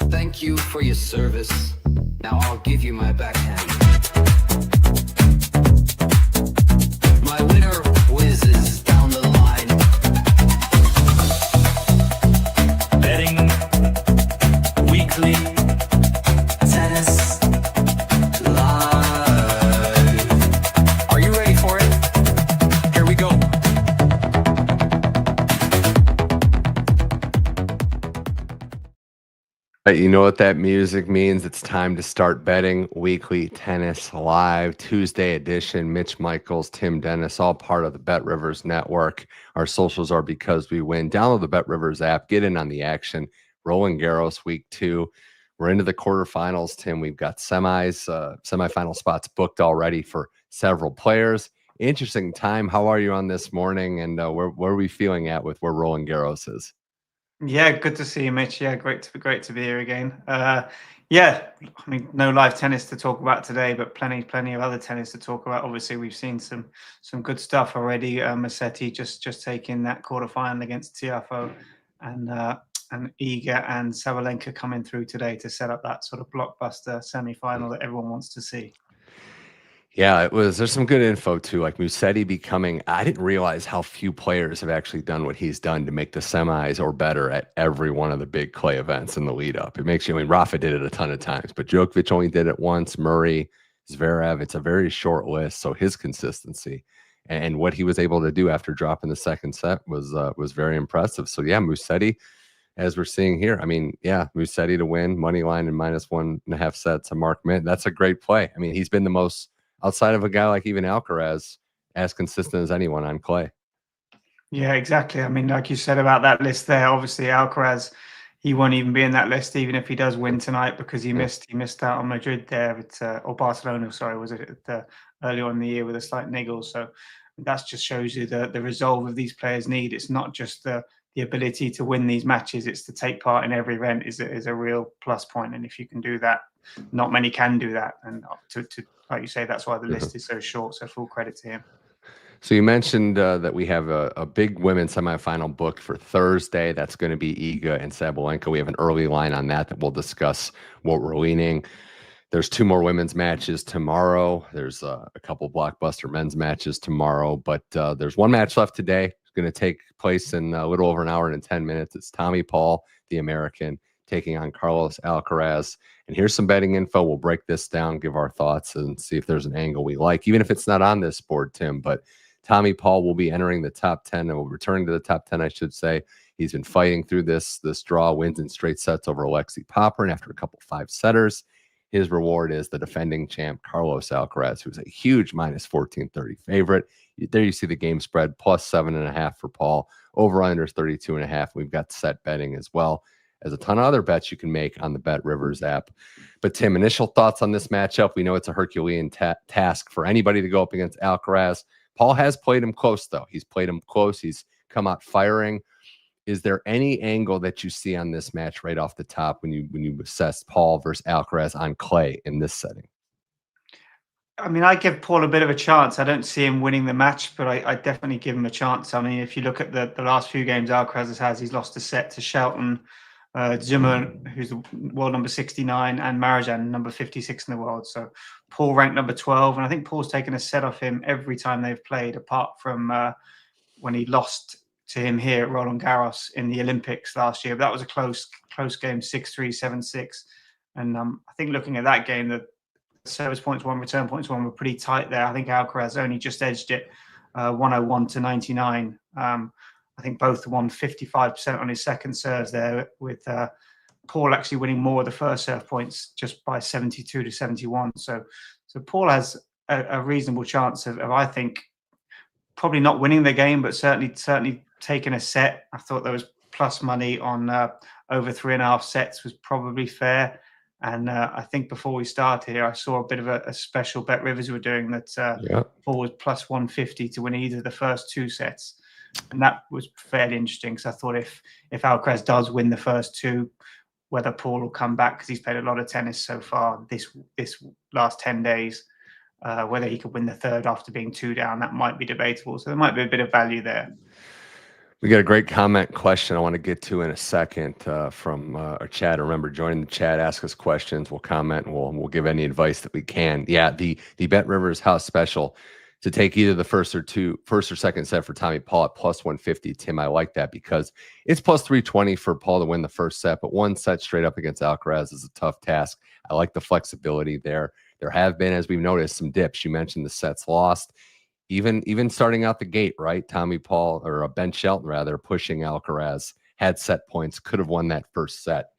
Thank you for your service. Now I'll give you my backhand. My winner whizzes down the line. Betting weekly tennis live. Are you ready for it? Here we go. You know what that music means? It's time to start betting weekly tennis live Tuesday edition. Mitch, Michals, Tim Dennis, all part of the Bet Rivers network. Our socials are Because We Win. Download the Bet Rivers app. Get in on the action. Roland Garros week 2. We're into the quarterfinals, Tim. We've got semifinal spots booked already for several players. Interesting time. How are you on this morning? And where are we feeling at with where Roland Garros is? Yeah, good to see you, Mitch. Yeah, great to be here again. Yeah, I mean, no live tennis to talk about today, but plenty of other tennis to talk about. Obviously, we've seen some good stuff already. Massetti just taking that quarterfinal against Tiafoe, and Iga and Sabalenka coming through today to set up that sort of blockbuster semi-final that everyone wants to see. Yeah, there's some good info too, like Musetti becoming, I didn't realize how few players have actually done what he's done to make the semis or better at every one of the big clay events in the lead up. It makes you, I mean, Rafa did it a ton of times, but Djokovic only did it once, Murray, Zverev, it's a very short list. So his consistency and what he was able to do after dropping the second set was very impressive. So yeah, Musetti, as we're seeing here, I mean, yeah, Musetti to win, money line and -1.5 sets to Mark Mint. That's a great play. I mean, he's been the most, outside of a guy like even Alcaraz, as consistent as anyone on clay. Yeah, exactly. I mean, like you said about that list there, obviously Alcaraz, he won't even be in that list even if he does win tonight because he missed out on Madrid there or Barcelona, sorry, was it earlier on in the year with a slight niggle. So that just shows you the resolve of these players need. It's not just the ability to win these matches, it's to take part in every event is a real plus point. And if you can do that, not many can do that. And to like you say, that's why the list is so short. So full credit to him. So you mentioned that we have a big women's semifinal booked for Thursday. That's going to be Iga and Sabalenka. We have an early line on that we'll discuss what we're leaning. There's 2 more women's matches tomorrow. There's a couple blockbuster men's matches tomorrow, but there's one match left today. It's going to take place in a little over an hour and 10 minutes. It's Tommy Paul, the American, taking on Carlos Alcaraz. And here's some betting info. We'll break this down, give our thoughts, and see if there's an angle we like, even if it's not on this board, Tim. But Tommy Paul will be entering the top 10 and will return to the top 10, I should say. He's been fighting through this draw, wins in straight sets over Alexei Popyrin after a couple 5-setters. His reward is the defending champ, Carlos Alcaraz, who's a huge -1430 favorite. There you see the game spread, +7.5 for Paul. Over-under 32.5. We've got set betting as well. There's a ton of other bets you can make on the Bet Rivers app. But Tim, initial thoughts on this matchup? We know it's a Herculean task for anybody to go up against Alcaraz. Paul has played him close, though. He's played him close. He's come out firing. Is there any angle that you see on this match right off the top when you assess Paul versus Alcaraz on clay in this setting? I mean, I give Paul a bit of a chance. I don't see him winning the match, but I definitely give him a chance. I mean, if you look at the last few games Alcaraz has, he's lost a set to Shelton, Zimmer, who's the world number 69, and Marijan, number 56 in the world. So Paul ranked number 12, and I think Paul's taken a set off him every time they've played, apart from when he lost to him here at Roland Garros in the Olympics last year. But that was a close game, 6-3, 7-6. And I think looking at that game, the service points won, return points won were pretty tight there. I think Alcaraz only just edged it 101 to 99. I think both won 55% on his second serves there, with Paul actually winning more of the first serve points just by 72 to 71. So Paul has a reasonable chance of I think, probably not winning the game, but certainly taking a set. I thought there was plus money on over 3.5 sets was probably fair. And I think before we start here, I saw a bit of a special Bet Rivers were doing that Paul was plus 150 to win either the first 2 sets. And that was fairly interesting because I thought if Alcaraz does win the first 2, whether Paul will come back, because he's played a lot of tennis so far this last 10 days. Whether he could win the third after being 2 down, that might be debatable. So there might be a bit of value there. We got a great comment question I want to get to in a second from our chat. Remember, join the chat, ask us questions. We'll comment and we'll give any advice that we can. Yeah, the Bet Rivers House Special to take either the first or second set for Tommy Paul at plus 150. Tim, I like that because it's plus 320 for Paul to win the first set, but one set straight up against Alcaraz is a tough task. I like the flexibility there. There have been, as we've noticed, some dips. You mentioned the sets lost. Even starting out the gate, right? Tommy Paul, or Ben Shelton rather, pushing Alcaraz, had set points, could have won that first set.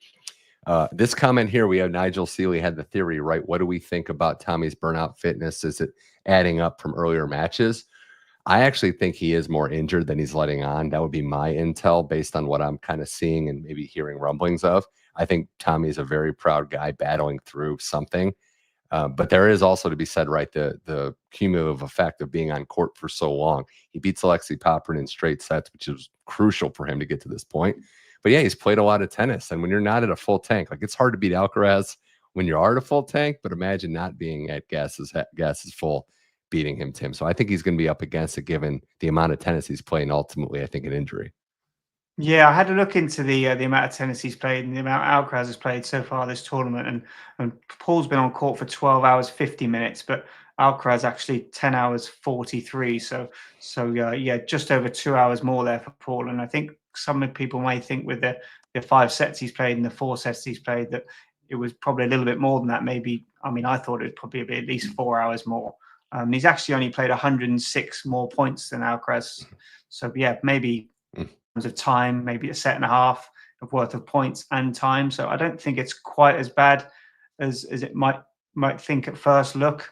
This comment here, we have Nigel Seeley had the theory, right? What do we think about Tommy's burnout fitness? Is it adding up from earlier matches? I actually think he is more injured than he's letting on. That would be my intel based on what I'm kind of seeing and maybe hearing rumblings of. I think Tommy's a very proud guy battling through something. But there is also to be said, right, the cumulative effect of being on court for so long. He beats Alexei Popyrin in straight sets, which is crucial for him to get to this point. But yeah, he's played a lot of tennis. And when you're not at a full tank, like it's hard to beat Alcaraz when you are at a full tank, but imagine not being at gas is full, beating him, Tim. So I think he's going to be up against it given the amount of tennis he's playing, ultimately, I think an injury. Yeah, I had a look into the amount of tennis he's played and the amount Alcaraz has played so far this tournament, and Paul's been on court for 12 hours 50 minutes, but Alcaraz actually 10 hours 43. So yeah, just over 2 hours more there for Paul. And I think some people may think with the 5 sets he's played and the 4 sets he's played that it was probably a little bit more than that. Maybe, I mean, I thought it'd probably be at least 4 hours more. He's actually only played 106 more points than Alcaraz. So yeah, maybe of time, maybe a set and a half of worth of points and time. So I don't think it's quite as bad as it might think at first look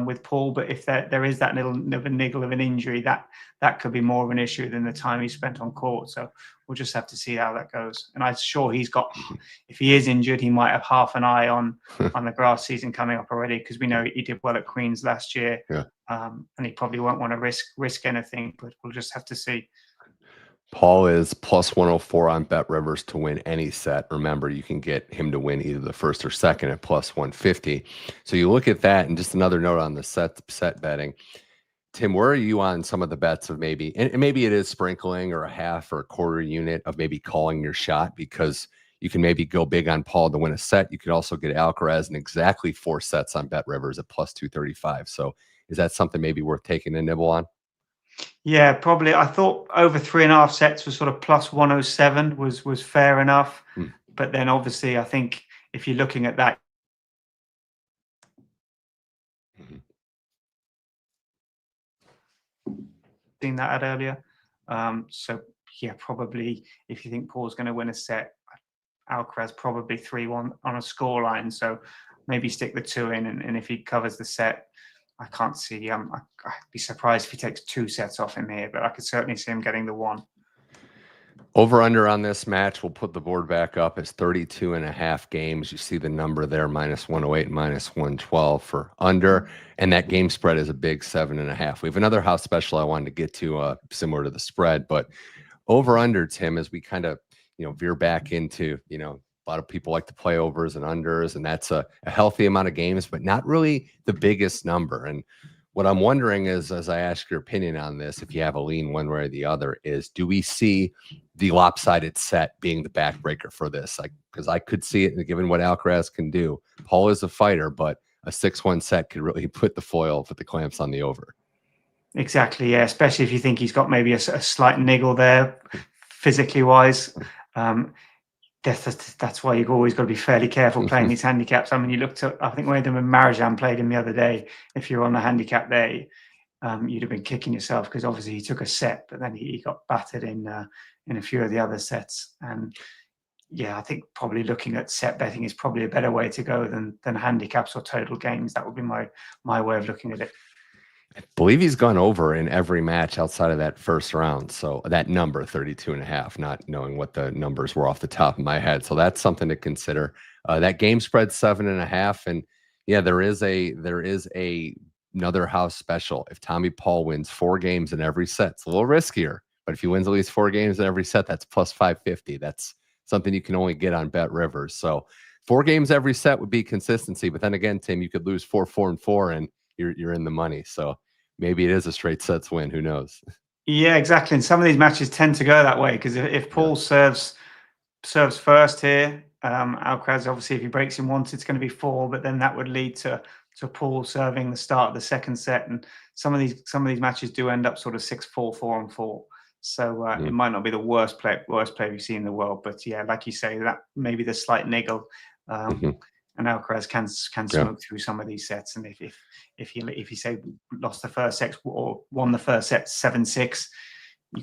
with Paul. But if there is that little niggle of an injury, that could be more of an issue than the time he spent on court. So we'll just have to see how that goes. And I'm sure he's got, if he is injured, he might have half an eye on the grass season coming up already, because we know he did well at Queen's last year. Yeah. And he probably won't want to risk anything, but we'll just have to see. Paul is plus 104 on Bet Rivers to win any set. Remember, you can get him to win either the first or second at plus 150. So you look at that, and just another note on the set betting. Tim, where are you on some of the bets of maybe, and maybe it is sprinkling or a half or a quarter unit of maybe calling your shot, because you can maybe go big on Paul to win a set. You could also get Alcaraz in exactly 4 sets on Bet Rivers at plus 235. So is that something maybe worth taking a nibble on? Yeah, probably. I thought over 3.5 sets was sort of plus 107 was fair enough. But then obviously I think if you're looking at that, seen that ad earlier. So yeah, probably if you think Paul's going to win a set, Alcaraz probably 3-1 on a scoreline. So maybe stick the 2 in, and if he covers the set, I can't see. I'd be surprised if he takes 2 sets off him here, but I could certainly see him getting the 1. Over under on this match, we'll put the board back up. It's 32.5 games. You see the number there, minus 108 and minus 112 for under. And that game spread is a big 7.5. We have another house special I wanted to get to, similar to the spread, but over under, Tim, as we kind of, veer back into, a lot of people like to play overs and unders, and that's a healthy amount of games, but not really the biggest number. And what I'm wondering is, as I ask your opinion on this, if you have a lean one way or the other, is do we see the lopsided set being the backbreaker for this? Because I could see it, given what Alcaraz can do. Paul is a fighter, but a 6-1 set could really put the clamps on the over. Exactly, yeah, especially if you think he's got maybe a slight niggle there, physically wise. That's why you've always got to be fairly careful playing these handicaps. I mean, you looked at, I think one of them when Marijan played him the other day, if you're on the handicap there, you'd have been kicking yourself, because obviously he took a set, but then he got battered in a few of the other sets. And yeah, I think probably looking at set betting is probably a better way to go than handicaps or total games. That would be my way of looking at it. I believe he's gone over in every match outside of that first round. So that number, 32.5, not knowing what the numbers were off the top of my head. So that's something to consider. That game spread 7.5. And yeah, there is another house special. If Tommy Paul wins 4 games in every set, it's a little riskier, but if he wins at least 4 games in every set, that's plus 550. That's something you can only get on Bet Rivers. So 4 games every set would be consistency. But then again, Tim, you could lose 4-4-4 and you're in the money. So maybe it is a straight sets win. Who knows? Yeah, exactly. And some of these matches tend to go that way because if Paul serves first here, Alcaraz obviously if he breaks in once, it's going to be 4, but then that would lead to Paul serving the start of the second set, and some of these matches do end up sort of 6-4, 4-4. So it might not be the worst player we've seen in the world, but yeah, like you say, that maybe the slight niggle, and Alcaraz can smoke through some of these sets, and if he say lost the first set or won the first set 7-6.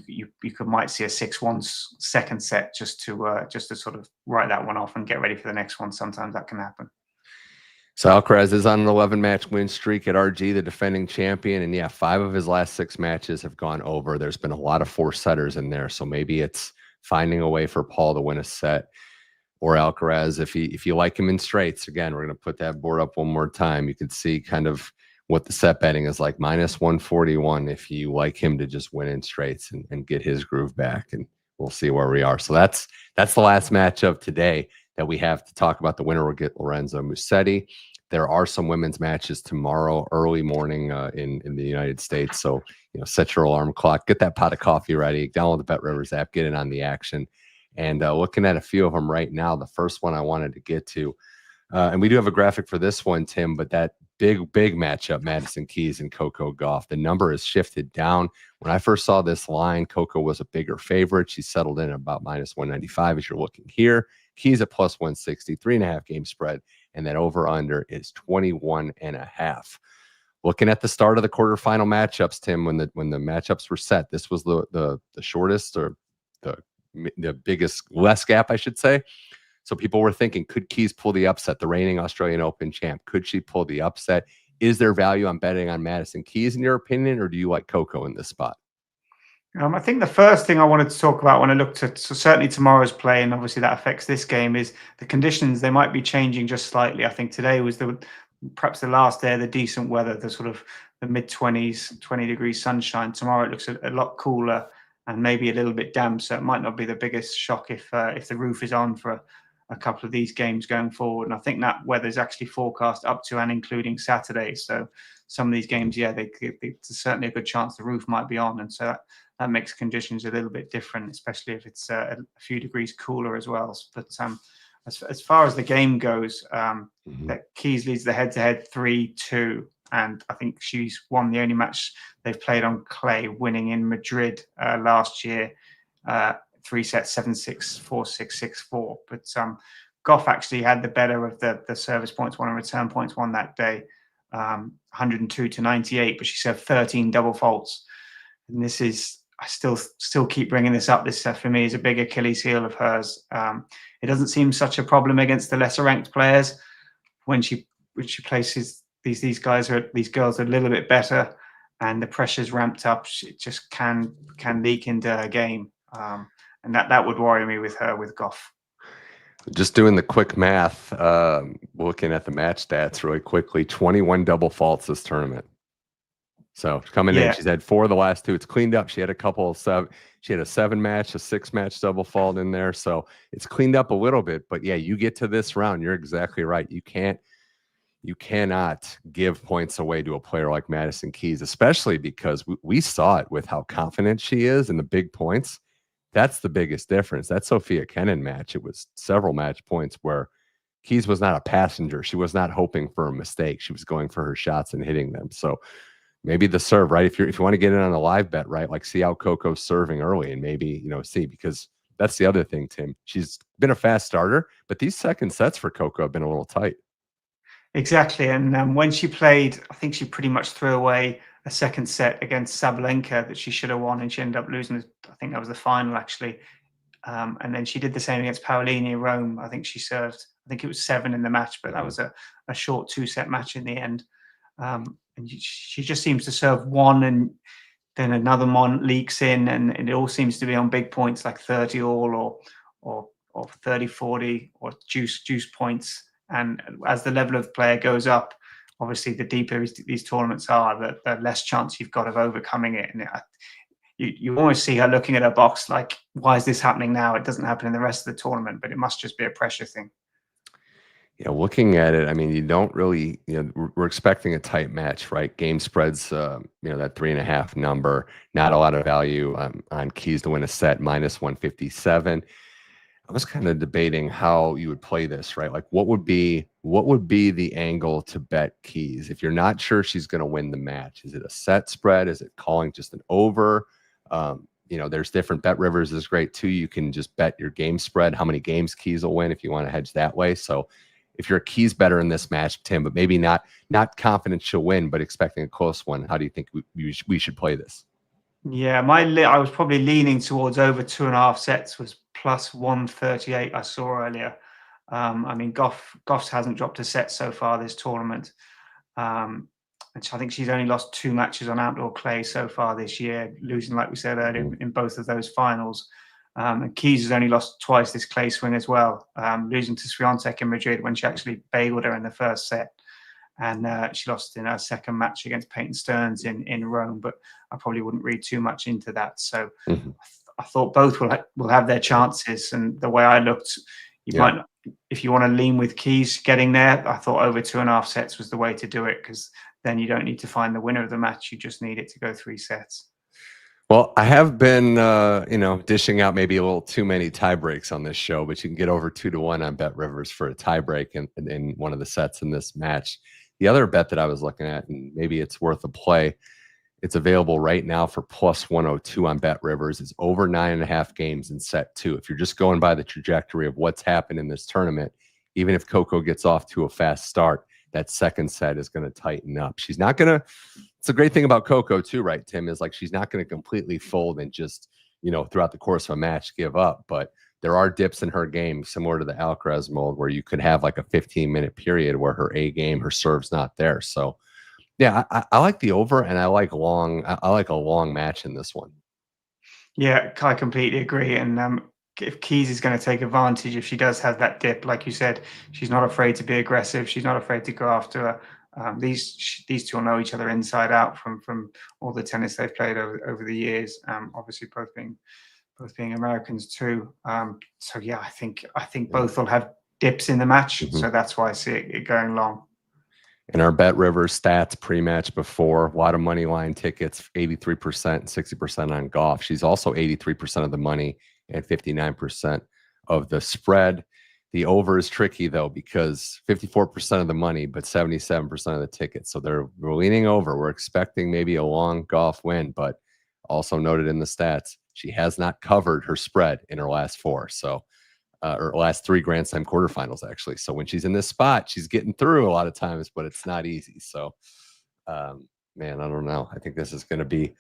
You might see a 6-1 second set just to sort of write that one off and get ready for the next one. Sometimes that can happen. So Alcaraz is on an 11-match win streak at RG, the defending champion, and yeah, 5 of his last 6 matches have gone over. There's been a lot of 4-setters in there, so maybe it's finding a way for Paul to win a set, or Alcaraz if you like him in straights. Again, we're going to put that board up one more time. You can see kind of what the set betting is like, -141 if you like him to just win in straights and get his groove back, and we'll see where we are. So that's the last match of today that we have to talk about. The winner will get Lorenzo Musetti. There are some women's matches tomorrow, early morning in the United States. So, set your alarm clock, get that pot of coffee ready, download the Bet Rivers app, get in on the action. And looking at a few of them right now, the first one I wanted to get to, and we do have a graphic for this one, Tim, but that big matchup, Madison Keys and Coco Gauff, the number has shifted down. When I first saw this line, Coco was a bigger favorite. She settled in at about -195 as you're looking here. Keys at +160, 3.5 game spread, and that over-under is 21.5. Looking at the start of the quarterfinal matchups, Tim, when the matchups were set, this was the shortest, or the biggest, less gap, I should say. So people were thinking, could Keys pull the upset, the reigning Australian Open champ? Could she pull the upset? Is there value on betting on Madison Keys, in your opinion, or do you like Coco in this spot? I think the first thing I wanted to talk about when I looked at certainly tomorrow's play, and obviously that affects this game, is the conditions. They might be changing just slightly. I think today was perhaps the last day of the decent weather, the sort of the mid-20s, 20 degrees sunshine. Tomorrow it looks a lot cooler and maybe a little bit damp, so it might not be the biggest shock if the roof is on for a couple of these games going forward. And I think that weather is actually forecast up to and including Saturday. So some of these games, there's certainly a good chance the roof might be on, and so that makes conditions a little bit different, especially if it's a few degrees cooler as well. But as far as the game goes, that Keys leads the head-to-head 3-2, and I think she's won the only match they've played on clay, winning in Madrid last year, 3 sets, 7-6, 4-6, 6-4. But Gauff actually had the better of the service points won and return points won that day, 102-98, but she served 13 double faults. And this is, I still keep bringing this up. This for me is a big Achilles heel of hers. It doesn't seem such a problem against the lesser ranked players when she places these girls are a little bit better, and the pressure's ramped up. It just can leak into her game, and that would worry me with her, with Gauff. Just doing the quick math, looking at the match stats really quickly, 21 double faults this tournament. So coming in, she's had 4 of the last 2. It's cleaned up. She had a couple of 7. She had a 7-match, a 6-match double fault in there. So it's cleaned up a little bit. But yeah, you get to this round, you're exactly right. You cannot give points away to a player like Madison Keys, especially because we saw it with how confident she is in the big points. That's the biggest difference. That Sophia Kenin match, it was several match points where Keys was not a passenger. She was not hoping for a mistake. She was going for her shots and hitting them. So maybe the serve, right? If you want to get in on a live bet, right? Like see how Coco's serving early, and maybe, see, because that's the other thing, Tim. She's been a fast starter, but these second sets for Coco have been a little tight. Exactly. And when she played, I think she pretty much threw away a second set against Sabalenka that she should have won, and she ended up losing. I think that was the final, actually. And then she did the same against Paolini in Rome. I think she served, I think it was 7 in the match, but that was a short 2-set match in the end. And she just seems to serve one, and then another one leaks in, and it all seems to be on big points like 30 all or 30-40 or juice points. And as the level of player goes up, obviously the deeper these tournaments are, the less chance you've got of overcoming it. And you almost see her looking at her box like, why is this happening now? It doesn't happen in the rest of the tournament, but it must just be a pressure thing. Looking at it, I mean, you don't really, we're expecting a tight match, right? Game spreads, that 3.5 number, not a lot of value on keys to win a set, minus 157. I was kind of debating how you would play this, right? Like what would be the angle to bet keys if you're not sure she's going to win the match? Is it a set spread? Is it calling just an over? There's different bet rivers is great too. You can just bet your game spread, how many games keys will win if you want to hedge that way. So if you're a keys better in this match, Tim, but maybe not confident she'll win, but expecting a close one, how do you think we should play this? Yeah, I was probably leaning towards over 2.5 sets, was plus 138 I saw earlier. I mean, Gauff hasn't dropped a set so far this tournament. And I think she's only lost 2 matches on outdoor clay so far this year, losing, like we said earlier, in both of those finals. And Keys has only lost twice this clay swing as well, losing to Swiatek in Madrid when she actually bailed her in the first set. And she lost in her second match against Peyton Stearns in Rome, but I probably wouldn't read too much into that. So I thought both will have their chances. And the way I looked, might, if you want to lean with Keys getting there, I thought over 2.5 sets was the way to do it, because then you don't need to find the winner of the match. You just need it to go 3 sets. Well, I have been, dishing out maybe a little too many tie breaks on this show, but you can get over 2-1 on Bet Rivers for a tie break in one of the sets in this match. The other bet that I was looking at, and maybe it's worth a play, it's available right now for plus 102 on Bet Rivers, is over 9.5 games in set 2. If you're just going by the trajectory of what's happened in this tournament, even if Coco gets off to a fast start, that second set is going to tighten up. She's not going to, it's a great thing about Coco too, right, Tim, is like she's not going to completely fold and just, throughout the course of a match give up. But there are dips in her game, similar to the Alcaraz mold, where you could have like a 15-minute period where her A game, her serve's not there. So, yeah, I like the over, and I like a long match in this one. Yeah, I completely agree. And if Keys is going to take advantage, if she does have that dip, like you said, she's not afraid to be aggressive. She's not afraid to go after her. These two will know each other inside out from all the tennis they've played over the years. Obviously, both being Americans too. So yeah, I think both will have dips in the match. So that's why I see it going long. In our Bet Rivers stats pre-match before, a lot of money line tickets, 83%, 60% on Gauff. She's also 83% of the money and 59% of the spread. The over is tricky though, because 54% of the money, but 77% of the tickets. So we're leaning over. We're expecting maybe a long Gauff win, but also noted in the stats, she has not covered her spread in her last 4. So or last 3 Grand Slam quarterfinals, actually. So when she's in this spot, she's getting through a lot of times, but it's not easy. So, man, I don't know. I think this is going to be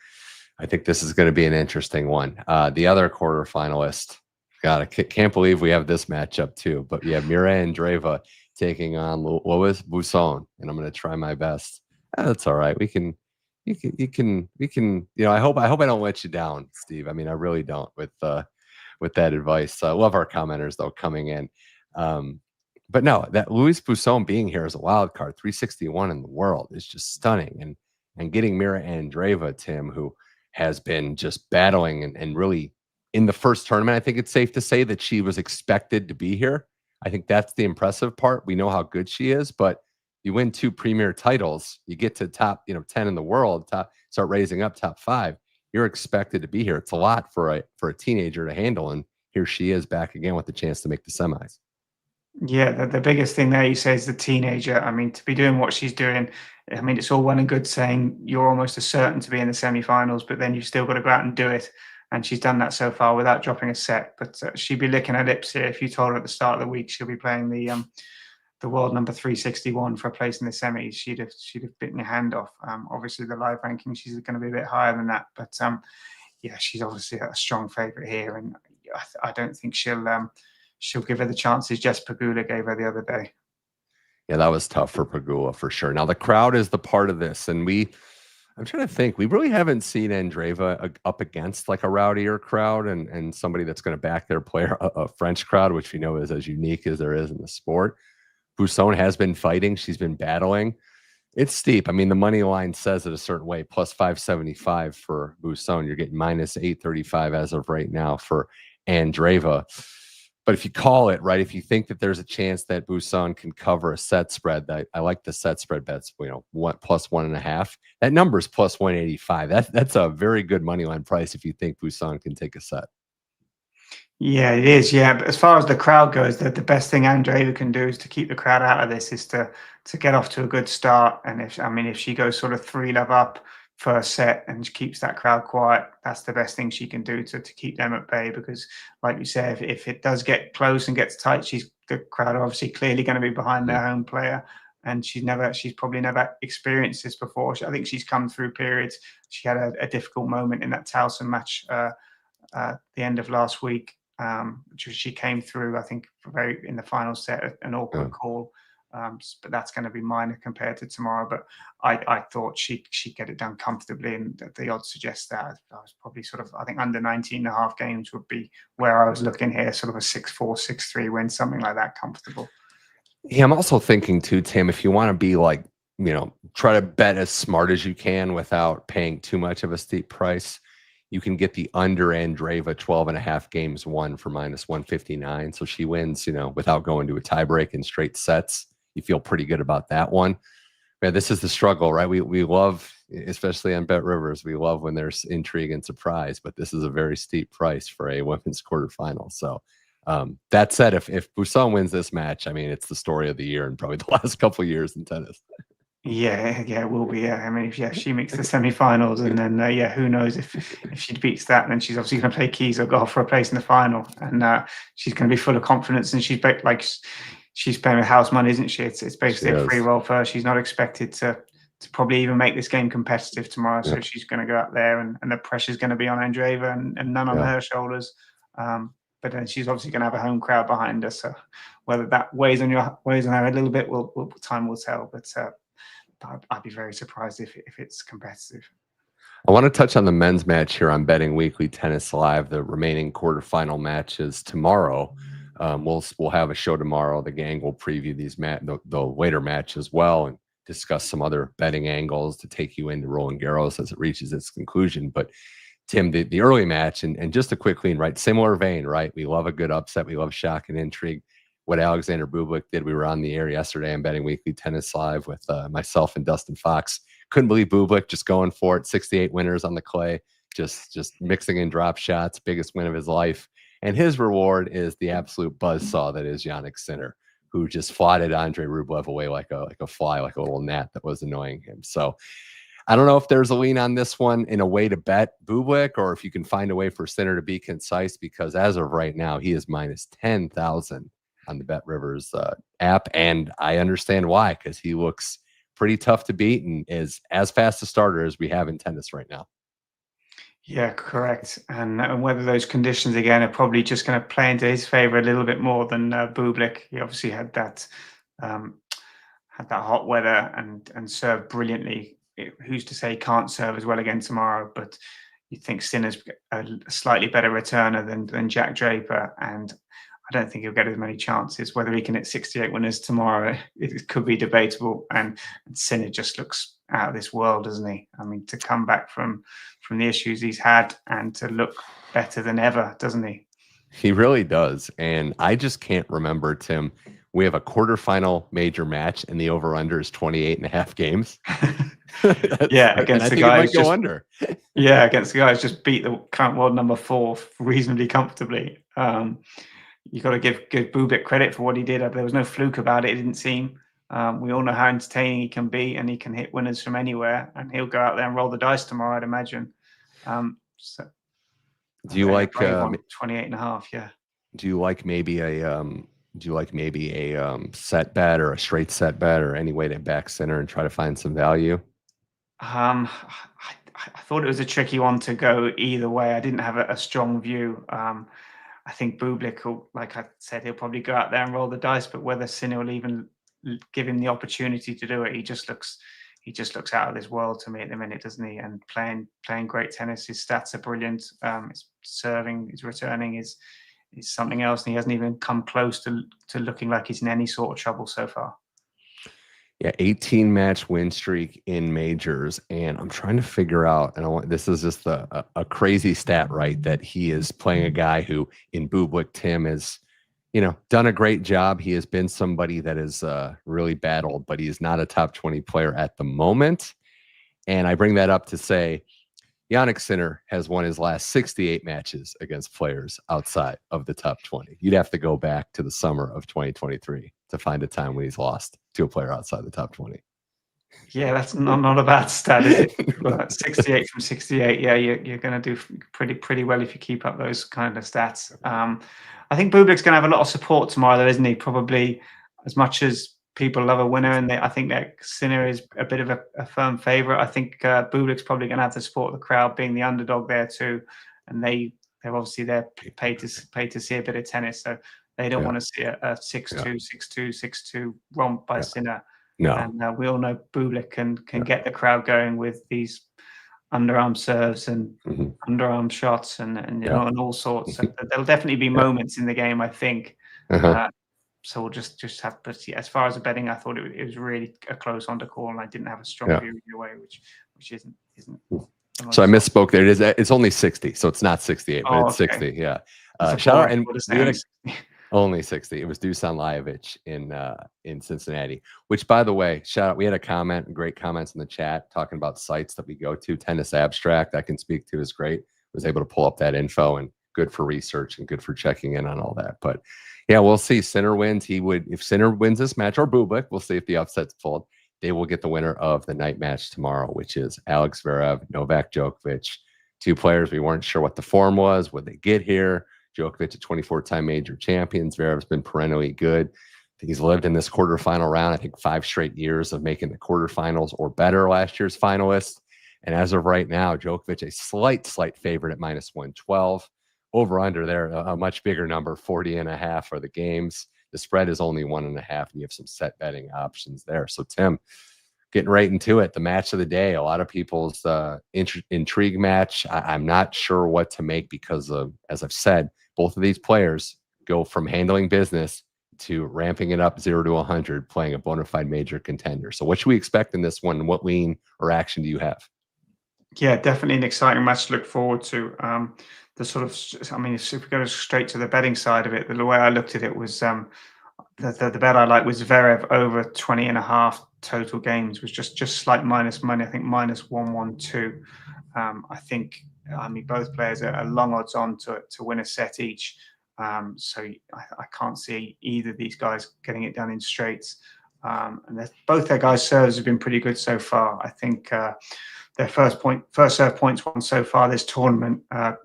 an interesting one. The other quarterfinalist, God, I can't believe we have this matchup too. But we have Mirra and Andreeva taking on Lois Boisson, and I'm going to try my best. That's all right. You can. I hope I don't let you down, Steve. I mean, I really don't with that advice. I love our commenters though coming in. But no, that Lois Boisson being here as a wild card, 361 in the world, is just stunning. And getting Mirra Andreeva, Tim, who has been just battling and really in the first tournament, I think it's safe to say that she was expected to be here. I think that's the impressive part. We know how good she is, but you win 2 premier titles, you get to top 10 in the world, start raising up top 5. You're expected to be here. It's a lot for a teenager to handle, and here she is back again with the chance to make the semis. Yeah, the biggest thing there you say is the teenager. I mean, to be doing what she's doing, I mean, it's all well and good saying you're almost as certain to be in the semifinals, but then you've still got to go out and do it. And she's done that so far without dropping a set. But she'd be licking her lips here if you told her at the start of the week she'll be playing the world number 361 for a place in the semis. She'd have bitten your hand off. Obviously, the live ranking, she's going to be a bit higher than that. But yeah, she's obviously a strong favourite here, and I don't think she'll give her the chances Jess Pegula gave her the other day. Yeah, that was tough for Pegula for sure. Now the crowd is the part of this, and I'm trying to think. We really haven't seen Andreeva up against like a rowdier crowd and somebody that's going to back their player, a French crowd, which we know is as unique as there is in the sport. Boisson has been fighting. She's been battling. It's steep. I mean, the money line says it a certain way, plus 575 for Boisson. You're getting minus 835 as of right now for Andreeva. But if you call it, right, if you think that there's a chance that Boisson can cover a set spread, I like the set spread bets, plus 1.5. That number is plus 185. That's a very good money line price if you think Boisson can take a set. Yeah, it is. Yeah, but as far as the crowd goes, the best thing Andreeva can do is to keep the crowd out of this, is to get off to a good start. And if she goes sort of 3-love up first set and keeps that crowd quiet, that's the best thing she can do to keep them at bay. Because, like you say, if it does get close and gets tight, the crowd are obviously clearly going to be behind their home player. And she's probably never experienced this before. I think she's come through periods. She had a difficult moment in that Towson match the end of last week. She came through, I think, in the final set, an awkward call. But that's going to be minor compared to tomorrow. But I thought she'd get it done comfortably, and the odds suggest that. I was probably I think under 19.5 games would be where I was looking here, sort of a 6-4, 6-3 win, something like that, comfortable. Yeah, I'm also thinking too, Tim, if you want to be like, try to bet as smart as you can without paying too much of a steep price, you can get the under Andreeva 12.5 games won for minus 159. So she wins, without going to a tiebreak in straight sets. You feel pretty good about that one. Yeah, this is the struggle, right? We love, especially on Bet Rivers, we love when there's intrigue and surprise, but this is a very steep price for a women's quarterfinal. So that said, if Boisson wins this match, I mean, it's the story of the year and probably the last couple of years in tennis. Yeah, it will be. Yeah, I mean, if she makes the semi-finals, and then who knows if she beats that, then she's obviously going to play keys or Gauff for a place in the final, and she's going to be full of confidence. And she's playing with house money, isn't she? It's basically a free roll for her. She's not expected to probably even make this game competitive tomorrow. So she's going to go out there, and the pressure's going to be on Andreeva and none on her shoulders. But then she's obviously going to have a home crowd behind her. So whether that weighs on her a little bit, time will tell. But I'd be very surprised if it's competitive. I want to touch on the men's match here on Betting Weekly Tennis Live. The remaining quarterfinal matches tomorrow. We'll have a show tomorrow. The gang will preview these the later match as well, and discuss some other betting angles to take you into Roland Garros as it reaches its conclusion. But Tim, the early match, and just a quick clean, right? Similar vein, right? We love a good upset. We love shock and intrigue. What Alexander Bublik did, we were on the air yesterday on Betting Weekly Tennis Live with myself and Dustin Fox. Couldn't believe Bublik just going for it. 68 winners on the clay, just mixing in drop shots, biggest win of his life. And his reward is the absolute buzzsaw that is Jannik Sinner, who just flatted Andre Rublev away like a fly, like a little gnat that was annoying him. So I don't know if there's a lean on this one in a way to bet Bublik, or if you can find a way for Sinner to be concise, because as of right now, he is minus 10,000 on the Bet Rivers app. And I understand why, because he looks pretty tough to beat and is as fast a starter as we have in tennis right now. Yeah, correct. And whether those conditions again are probably just going to play into his favor a little bit more than Bublik. He obviously had that hot weather and served brilliantly. Who's to say he can't serve as well again tomorrow? But you think Sinner's a slightly better returner than Jack Draper, and I don't think he'll get as many chances. Whether he can hit 68 winners tomorrow, it could be debatable. And Sinner just looks out of this world, doesn't he? I mean, to come back from the issues he's had and to look better than ever, doesn't he? He really does. And I just can't remember, Tim, we have a quarterfinal major match and the over-under is 28.5 games. Yeah, against the guy who's go under. Yeah, against the guy who's just beat the current world number 4 reasonably comfortably. You got to give Bublik credit for what he did. There was no fluke about it, it didn't seem. We all know how entertaining he can be, and he can hit winners from anywhere. And he'll go out there and roll the dice tomorrow, I'd imagine. Do you like 28.5? Yeah. Do you like maybe a set bet or a straight set bet, or any way to back Sinner and try to find some value? I thought it was a tricky one to go either way. I didn't have a strong view. I think Bublik will, like I said, he'll probably go out there and roll the dice, but whether Sinner will even give him the opportunity to do it, he just looks out of this world to me at the minute, doesn't he? And playing great tennis. His stats are brilliant. His serving, his returning is something else, and he hasn't even come close to looking like he's in any sort of trouble so far. Yeah, 18 match win streak in majors, and I'm trying to figure out, and this is just a crazy stat, right? That he is playing a guy who, in Bublik, Tim, is done a great job. He has been somebody that is really battled, but he is not a top 20 player at the moment. And I bring that up to say Jannik Sinner has won his last 68 matches against players outside of the top 20. You'd have to go back to the summer of 2023 to find a time when he's lost to a player outside the top 20. Yeah, that's not a bad stat, is it? 68 from 68. Yeah, you're going to do pretty well if you keep up those kind of stats. I think Bublik's going to have a lot of support tomorrow, though, isn't he? Probably as much as people love a winner, and I think that Sinner is a bit of a firm favourite. I think Bublik's probably going to have the support of the crowd, being the underdog there too, and they're obviously paid to see a bit of tennis, so they don't want to see a 6-2, 6-2, 6-2 romp by Sinner. No, and we all know Bublik can get the crowd going with these underarm serves and underarm shots and all sorts. So there'll definitely be moments in the game, I think. So we'll just have. But yeah, as far as the betting, I thought it was really a close on to call, and I didn't have a strong view either way, which isn't. So I misspoke there. It's only 60, so it's not 68, but it's 60. Yeah. Shout out and only 60. It was Dusan Lajovic in Cincinnati, which, by the way, shout out. We had a comment, great comments in the chat talking about sites that we go to. Tennis Abstract, I can speak to, is great. Was able to pull up that info, and good for research and good for checking in on all that. But yeah, we'll see. Sinner wins. If Sinner wins this match, or Bublik, we'll see if the upset's pulled. They will get the winner of the night match tomorrow, which is Alex Zverev, Novak Djokovic. Two players we weren't sure what the form was. Would they get here? Djokovic, a 24-time major champion. Zverev's been perennially good. I think he's lived in this quarterfinal round, I think 5 straight years of making the quarterfinals or better, last year's finalist. And as of right now, Djokovic, a slight favorite at -112. Over under there, a much bigger number, 40.5 are the games. The spread is only 1.5, and you have some set betting options there. So, Tim, getting right into it, the match of the day, a lot of people's intrigue match. I'm not sure what to make because of, as I've said, both of these players go from handling business to ramping it up 0 to 100, playing a bona fide major contender. So what should we expect in this one? What lean or action do you have? Yeah, definitely an exciting match to look forward to. The sort of, I mean, if we go straight to the betting side of it, the way I looked at it was the bet I like was Zverev over 20.5 total games, was just slight minus money. I think -112. I think, both players are long odds on to win a set each. So I can't see either of these guys getting it done in straights. And both their guys' serves have been pretty good so far. I think their first serve points won so far this tournament.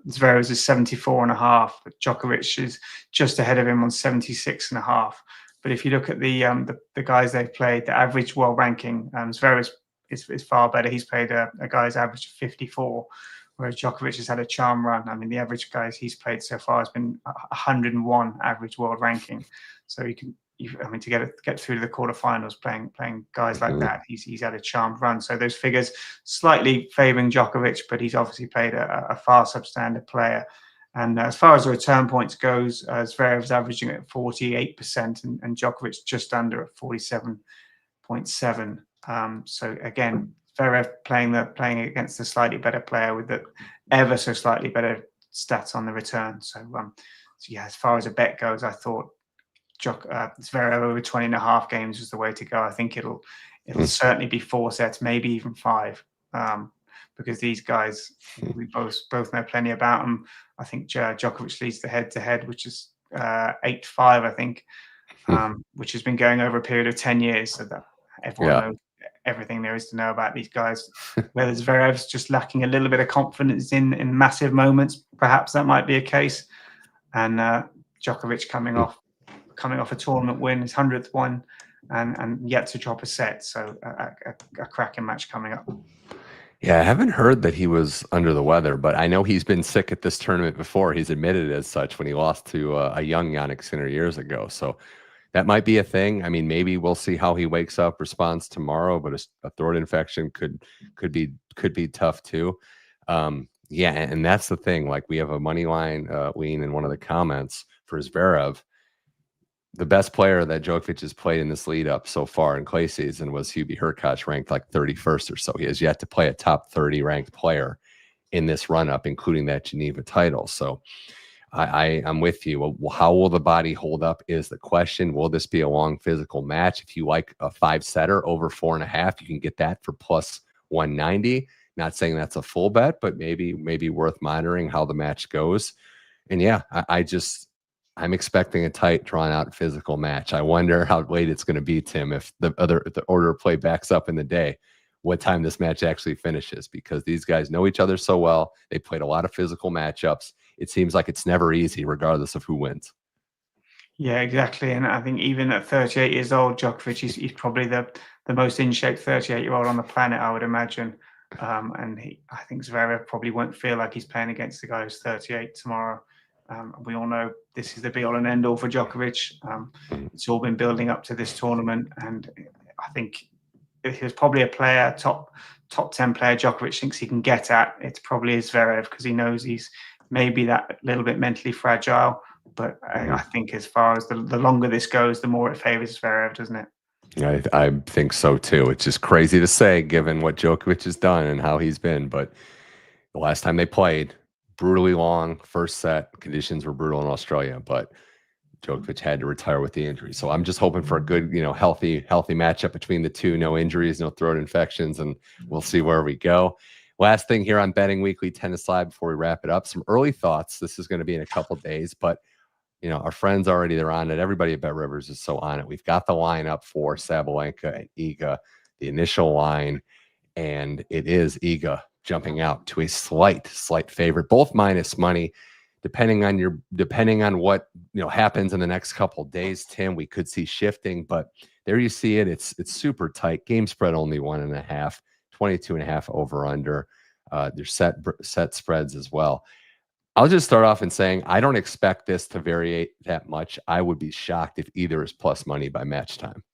Zverev's is 74.5, but Djokovic is just ahead of him on 76.5. But if you look at the guys they've played, the average world ranking, Zverev is far better. He's played a guy's average of 54, whereas Djokovic has had a charm run. I mean, the average guys he's played so far has been 101 average world ranking. So to get through to the quarterfinals, playing guys like that, he's had a charmed run. So those figures slightly favouring Djokovic, but he's obviously played a far substandard player. And as far as the return points goes, Zverev's averaging at 48%, and Djokovic just under at 47.7. So again, Zverev playing against a slightly better player with the ever so slightly better stats on the return. So yeah, as far as a bet goes, I thought Zverev over 20.5 games was the way to go. I think it'll certainly be 4 sets, maybe even 5, because these guys, we both know plenty about them. I think Djokovic leads the head-to-head, which is 8-5, I think, which has been going over a period of 10 years, so that everyone knows everything there is to know about these guys. Whether Zverev's just lacking a little bit of confidence in massive moments, perhaps that might be a case. And Djokovic coming off a tournament win, his 100th one, and yet to drop a set. So a cracking match coming up. Yeah, I haven't heard that he was under the weather, but I know he's been sick at this tournament before. He's admitted as such when he lost to a young Jannik Sinner years ago. So that might be a thing. I mean, maybe we'll see how he wakes up, responds tomorrow, but a throat infection could be tough too. Yeah, and that's the thing. Like, we have a money line lean in one of the comments for Zverev. The best player that Djokovic has played in this lead up so far in clay season was Hubie Hurkacz, ranked like 31st or so. He has yet to play a top 30 ranked player in this run up, including that Geneva title. So I'm with you. Well, how will the body hold up is the question. Will this be a long physical match? If you like a 5-setter over 4.5, you can get that for plus 190. Not saying that's a full bet, but maybe worth monitoring how the match goes. And yeah, I'm expecting a tight, drawn out physical match. I wonder how late it's going to be, Tim, if the order of play backs up in the day, what time this match actually finishes, because these guys know each other so well. They played a lot of physical matchups. It seems like it's never easy, regardless of who wins. Yeah, exactly. And I think even at 38 years old, Djokovic, he's probably the most in shape 38-year-old on the planet, I would imagine. And I think Zverev probably won't feel like he's playing against the guy who's 38 tomorrow. We all know this is the be all and end all for Djokovic. It's all been building up to this tournament, and I think if there's probably a player, top 10 player Djokovic thinks he can get at, it's probably Zverev, because he knows he's maybe that little bit mentally fragile. But I think as far as the longer this goes, the more it favors Zverev, doesn't it? I think so too. It's just crazy to say, given what Djokovic has done and how he's been. But the last time they played, brutally long first set. Conditions were brutal in Australia, but Djokovic had to retire with the injury. So I'm just hoping for a good, healthy matchup between the two. No injuries, no throat infections, and we'll see where we go. Last thing here on Betting Weekly Tennis Live before we wrap it up. Some early thoughts. This is going to be in a couple days, but our friends already, they're on it. Everybody at Bet Rivers is so on it. We've got the lineup for Sabalenka and Iga, the initial line, and it is Iga jumping out to a slight favorite, both minus money, depending on what happens in the next couple days. Tim, we could see shifting, but there you see it. It's super tight. Game spread only 1.5, 22.5 over under. There's set spreads as well. I'll just start off in saying I don't expect this to vary that much. I would be shocked if either is plus money by match time.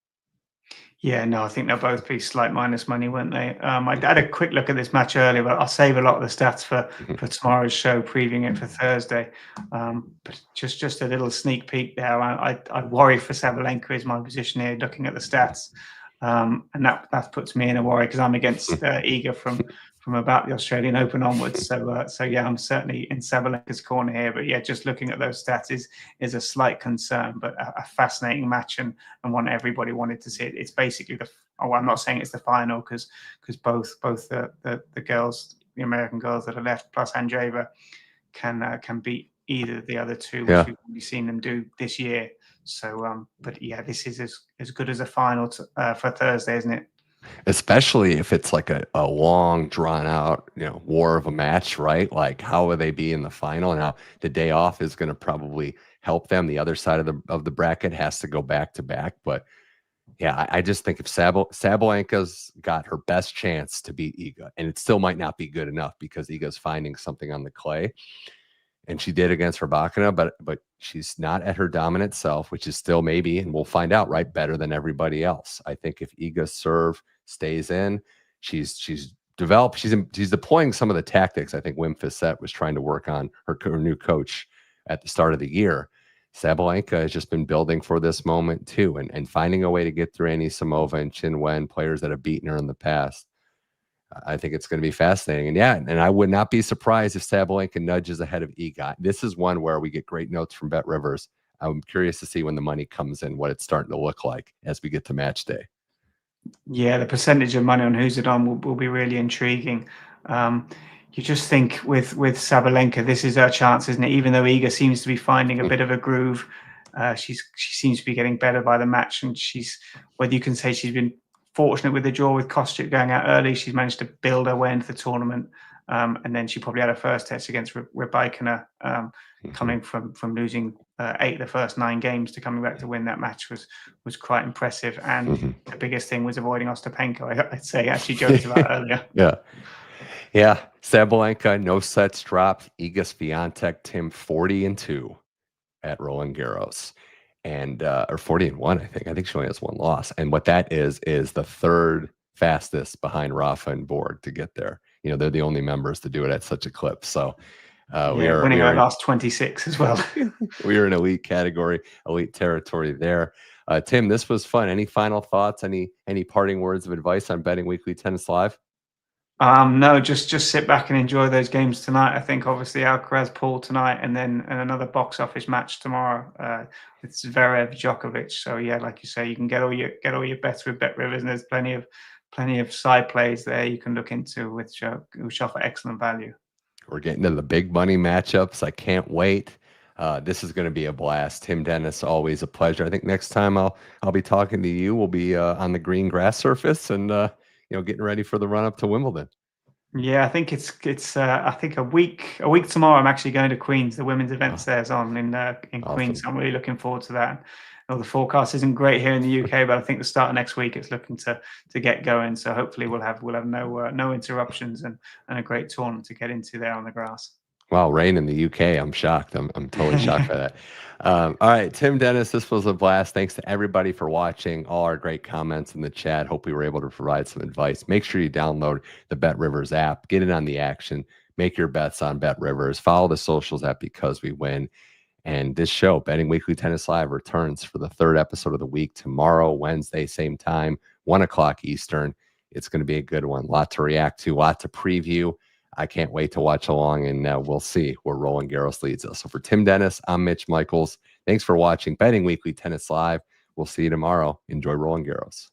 Yeah, no, I think they'll both be slight minus money, won't they? I had a quick look at this match earlier, but I'll save a lot of the stats for tomorrow's show, previewing it for Thursday. But just a little sneak peek there. I worry for Sabalenka is my position here, looking at the stats. And that puts me in a worry because I'm against Iga from about the Australian Open onwards. So yeah, I'm certainly in Sabalenka's corner here. But yeah, just looking at those stats is a slight concern, but a fascinating match and one everybody wanted to see. It's basically I'm not saying it's the final because both the girls, the American girls that are left, plus Andreeva, can beat either of the other two, which we've only seen them do this year. So, but yeah, this is as good as a final for Thursday, isn't it? Especially if it's like a long, drawn out, war of a match, right? Like, how will they be in the final? Now, the day off is going to probably help them. The other side of the bracket has to go back to back. But yeah, I just think if Sabalenka's got her best chance to beat Iga, and it still might not be good enough because Iga's finding something on the clay. And she did against Rybakina, but she's not at her dominant self, which is still maybe, and we'll find out, right, better than everybody else. I think if Iga's serve stays in, she's developed, she's deploying some of the tactics I think Wim Fissette was trying to work on, her new coach at the start of the year. Sabalenka has just been building for this moment too, and finding a way to get through Anisimova and Chin Wen, players that have beaten her in the past. I think it's going to be fascinating. And yeah, and I would not be surprised if Sabalenka nudges ahead of Iga. This is one where we get great notes from Bet Rivers. I'm curious to see when the money comes in, what it's starting to look like as we get to match day. Yeah, the percentage of money on who's it on will be really intriguing. You just think with Sabalenka, this is her chance, isn't it? Even though Iga seems to be finding a bit of a groove, she seems to be getting better by the match. And whether you can say she's been fortunate with the draw with Kostyuk going out early, she's managed to build her way into the tournament. And then she probably had a first test against Rybakina, coming from losing 8 of the first 9 games to coming back to win that match was quite impressive. And the biggest thing was avoiding Ostapenko, I'd say, as she joked about earlier. Yeah. Sabalenka, no sets dropped. Iga Swiatek, Tim, 40-2 at Roland Garros. And or 40-1, I think she only has one loss. And what that is the third fastest behind Rafa and Borg to get there. They're the only members to do it at such a clip. So we are winning our last 26 as well. We are in elite category, elite territory there. Tim, this was fun. Any final thoughts? Any parting words of advice on Betting Weekly Tennis Live? No, just sit back and enjoy those games tonight. I think obviously Alcaraz Paul tonight, and then another box office match tomorrow with Zverev Djokovic. So yeah, like you say, you can get all your bets with Bet Rivers, and there's plenty of side plays there you can look into which offer excellent value. We're getting to the big money matchups. I can't wait. This is going to be a blast. Tim Dennis, always a pleasure. I think next time I'll be talking to you. We'll be on the green grass surface and getting ready for the run up to Wimbledon. Yeah, I think it's I think a week tomorrow. I'm actually going to Queens. The women's events there's on in Awesome. Queens. I'm really looking forward to that. Well, the forecast isn't great here in the UK, but I think the start of next week it's looking to get going. So hopefully we'll have no interruptions and a great tournament to get into there on the grass. Wow, rain in the UK. I'm shocked. I'm totally shocked by that. All right, Tim Dennis, this was a blast. Thanks to everybody for watching, all our great comments in the chat. Hope we were able to provide some advice. Make sure you download the Bet Rivers app, get in on the action, make your bets on Bet Rivers, follow the socials at Because We Win. And this show, Betting Weekly Tennis Live, returns for the third episode of the week tomorrow, Wednesday, same time, 1 o'clock Eastern. It's going to be a good one. A lot to react to, a lot to preview. I can't wait to watch along, and we'll see where Roland Garros leads us. So for Tim Dennis, I'm Mitch Michals. Thanks for watching Betting Weekly Tennis Live. We'll see you tomorrow. Enjoy Roland Garros.